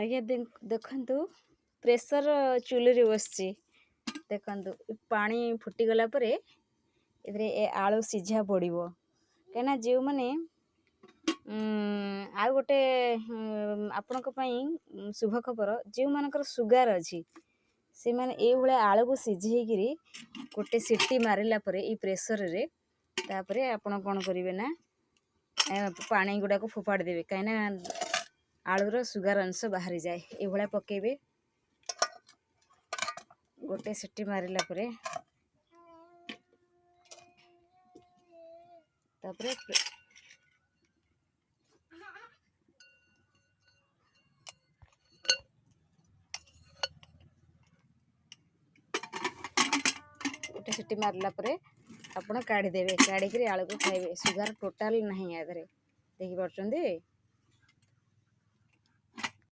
ଆଜ୍ଞା ଦେଖନ୍ତୁ ପ୍ରେସର ଚୁଲିରେ ବସିଛି। ଦେଖନ୍ତୁ ପାଣି ଫୁଟିଗଲା ପରେ ଏଥିରେ ଏ ଆଳୁ ସିଝା ପଡ଼ିବ। କାହିଁକିନା ଯେଉଁମାନେ ଆଉ ଗୋଟେ ଆପଣଙ୍କ ପାଇଁ ଶୁଭ ଖବର, ଯେଉଁମାନଙ୍କର ସୁଗାର ଅଛି ସେମାନେ ଏଇଭଳିଆ ଆଳୁକୁ ସିଝେଇକିରି ଗୋଟେ ସିଟି ମାରିଲା ପରେ ଏଇ ପ୍ରେସରରେ ତାପରେ ଆପଣ କ'ଣ କରିବେ ନା ପାଣି ଗୁଡ଼ାକୁ ଫୋପାଡ଼ି ଦେବେ। କାହିଁକିନା ଆଳୁର ସୁଗାର ଅଂଶ ବାହାରିଯାଏ। ଏଇଭଳିଆ ପକେଇବେ। ଗୋଟେ ସିଟି ମାରିଲା ପରେ ତାପରେ ଗୋଟେ ସିଟି ମାରିଲା ପରେ ଆପଣ କାଢ଼ିଦେବେ। କାଢ଼ିକିରି ଆଳୁକୁ ଖାଇବେ। ସୁଗାର ଟୋଟାଲ ନାହିଁ ଆ ଦେହରେ, ଦେଖିପାରୁଛନ୍ତି।